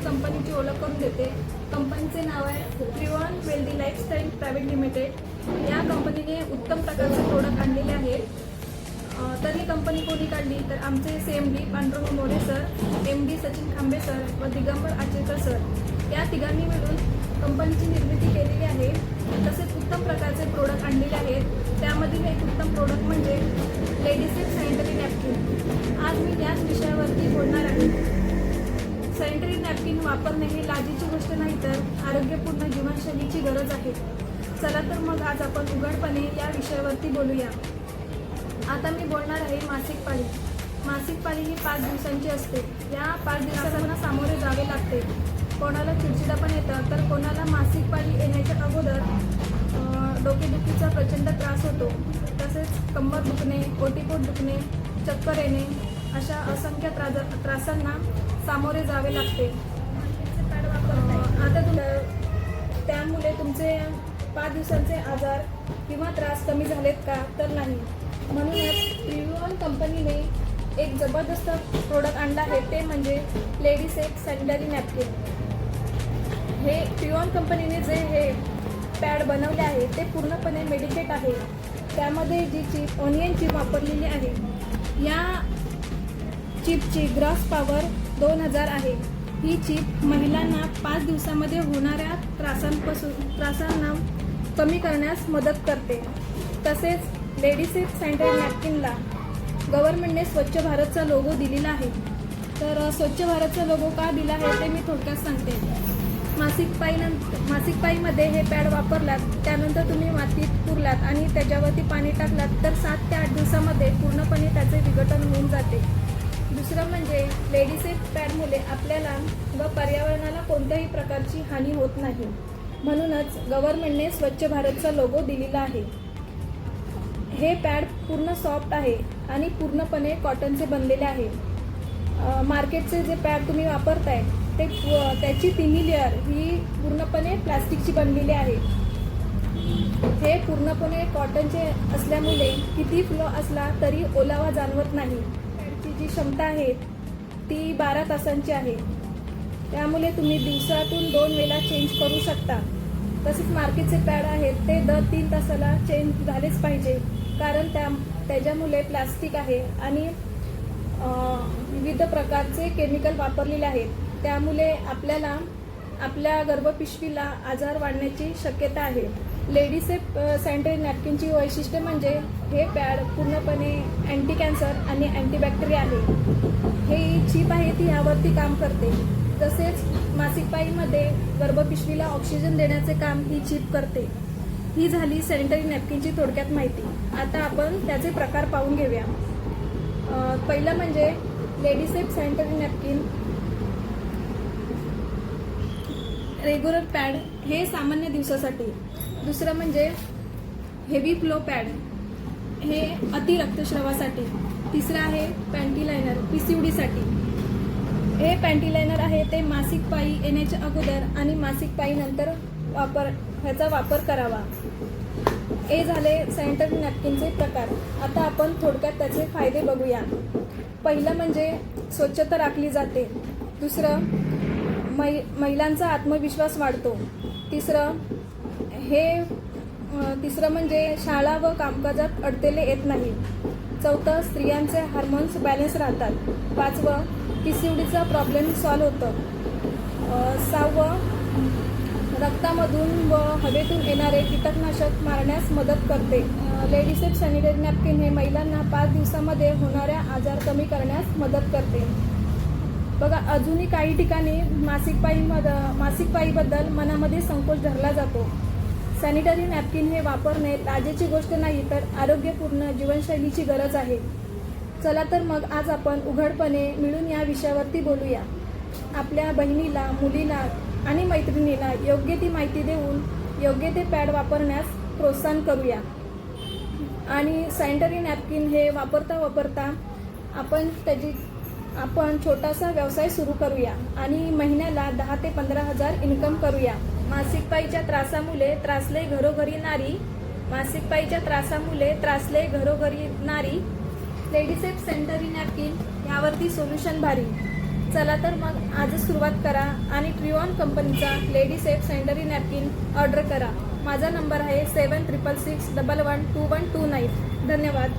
कंपनीची ओळख करून देते। कंपनीचे नाव आहे Trivan wealthy lifestyle private limited. या कंपनीने उत्तम प्रकारचे प्रोडक्ट आणलेले आहेत। तर ही कंपनी कोणी काढली तर आमचे CMD Pandurang More sir, MD Sachin खांबे सर व दिगंबर आचरेकर सर या तिघांनी मिळून कंपनीची निर्मिती केलेली आहे। तसेच उत्तम प्रकारचे प्रोडक्ट आणलेले आहेत। त्यामधील एक उत्तम प्रोडक्ट म्हणजे लेडीज सॅनिटरी नॅपकिन। आज मी याच विषयावरती बोलणार आहे। सॅनिटरी नॅपकिन वापरणे ही लाजेची गोष्ट नाही तर आरोग्यपूर्ण जीवनशैलीची गरज आहे। चला तर मग आज आपण उघडपणे या विषयावरती बोलूया। आता मी बोलणार आहे मासिक पाळी। मासिक पाळी ही 5 दिवसांची असते। या 5 दिवसांना सामोरे जावे लागते। कोणाला चिडचिडा पण येतं तर कोणाला मासिक पाळी येण्याच्या अगोदर डोकेदुखीचा प्रचंड त्रास होतो। तसेच कंबर दुखणे, ओटीपोट दुखणे, चक्कर येणे अशा असंख्य त्रासांना सामोरे जावे लागते। आता त्यामुळे तुमचे 5 दिवसांचे आजार किंवा त्रास कमी झालेत का तर नाही। म्हणूनच त्रिवन कंपनीने एक जबरदस्त प्रोडक्ट आणला आहे, ते म्हणजे लेडीज सॅनिटरी नॅपकिन। हे त्रिवन कंपनीने जे हे पॅड बनवले आहे ते पूर्णपणे मेडिकेट आहे। त्यामध्ये जी चिप ऑनियन चिप वापरलेली आहे, या चिपची ग्रॉस पॉवर 2000 आहे। ही चिप महिलांना 5 दिवसामध्ये होणाऱ्या त्रासांना कमी करण्यास मदत करते। तसेच लेडीज सॅनिटरी नॅपकिनला गव्हर्नमेंटने स्वच्छ भारतचा लोगो दिलेला आहे। तर स्वच्छ भारतचा लोगो का दिला आहे ते मी थोडक्यात सांगते। मासिक पाळीमध्ये हे पॅड वापरलात, त्यानंतर तुम्ही मातीत पुरलात आणि त्याच्यावरती पाणी टाकलात तर 7 ते 8 दिवसामध्ये पूर्णपणे त्याचे विघटन होऊन जाते। दुसरं म्हणजे लेडीज पॅडमुळे आपल्याला व पर्यावरणाला कोणत्याही प्रकारची हानी होत नाही। म्हणूनच गव्हर्नमेंटने स्वच्छ भारतचा लोगो दिलेला आहे। हे पॅड पूर्ण सॉफ्ट आहे आणि पूर्णपणे कॉटनचे बनलेले आहे। मार्केटचे जे पॅड तुम्ही वापरताय ते त्याची तिन्ही लेअर ही पूर्णपणे प्लास्टिकची बनलेली आहे। हे पूर्णपणे कॉटनचे असल्यामुळे किती फ्लो असला तरी ओलावा जाणवत नाही। पॅडची जी क्षमता आहे ती 12 तासांची आहे। त्यामुळे तुम्ही दिवसातून 2 वेळा चेंज करू शकता। तसेच मार्केटचे पॅड आहेत ते दर 3 तासाला चेंज झालेच पाहिजे, कारण त्याच्यामुळे प्लास्टिक आहे आणि विविध प्रकारचे केमिकल वापरलेले आहेत। त्यामुळे आपल्याला आपल्या गर्भपिशवीला आजार वाढण्याची शक्यता आहे। लेडीज सॅनिटरी नॅपकिनची वैशिष्ट्य म्हणजे हे पॅड पूर्णपणे अँटी कॅन्सर आणि अँटीबॅक्टेरिया आहे। हे चिप आहे ती यावरती काम करते। तसेच मासिक पाळीमध्ये गर्भपिशवीला ऑक्सिजन देण्याचे काम ही चिप करते। ही झाली सॅनिटरी नॅपकिनची थोडक्यात माहिती। आता आपण त्याचे प्रकार पाहून घेऊया। पहिलं म्हणजे ladies sanitary napkin regular pad, हे सामान्य दिवसासाठी। दुसरं म्हणजे हेवी फ्लो पॅड, हे अति रक्तस्रावासाठी। तिसरं आहे पॅन्टी लायनर, PCOD साठी। हे पॅन्टी लायनर आहे ते मासिक पाळी येण्याच्या अगोदर आणि मासिक पाळीनंतर ह्याचा वापर करावा। हे झाले सॅनिटरी नॅपकिनचे प्रकार। आता आपण थोडक्यात त्याचे फायदे बघूया। पहिलं म्हणजे स्वच्छता राखली जाते। दुसरं महिलांचा आत्मविश्वास वाढतो। तिसरं म्हणजे शाळा व कामकाजात अडथळे येत नाही। चौथं स्त्रियांचे हार्मोन्स बॅलन्स राहतात। 5वं PCODचा प्रॉब्लेम सॉल्व्ह होतं। 6वं रक्तामधून व हवेतून येणारे कीटकनाशक मारण्यास मदत करते। लेडीज सॅनिटरी नॅपकिन हे महिलांना 5 दिवसामध्ये होणाऱ्या आजार कमी करण्यास मदत करते। बघा, अजूनही काही ठिकाणी मासिक पाळीबद्दल मनामध्ये संकोच धरला जातो। सॅनिटरी नॅपकिन हे वापरणे लाजेची गोष्ट नाही तर आरोग्यपूर्ण जीवनशैलीची गरज आहे। चला तर मग आज आपण उघडपणे मिळून या विषयावरती बोलूया। आपल्या बहिणीला, मुलीला आणि मैत्रिणीला योग्य ती माहिती देऊन योग्य ते पॅड वापरण्यास प्रोत्साहन करूया। आणि सॅनिटरी नॅपकिन हे वापरता आपण छोटासा व्यवसाय सुरू करूया आणि महिन्याला 10 ते 15 हजार इन्कम करूया। मासिक पाळीच्या त्रासामुळे त्रासले घरोघरी नारी, लेडीज सॅनिटरी नॅपकिन यावरती सोल्युशन भारी। चला तर मग आजच सुरुवात करा आणि ट्रिऑन कंपनीचा lady safe sanitary napkin order करा. माझा नंबर आहे 7666112129. धन्यवाद.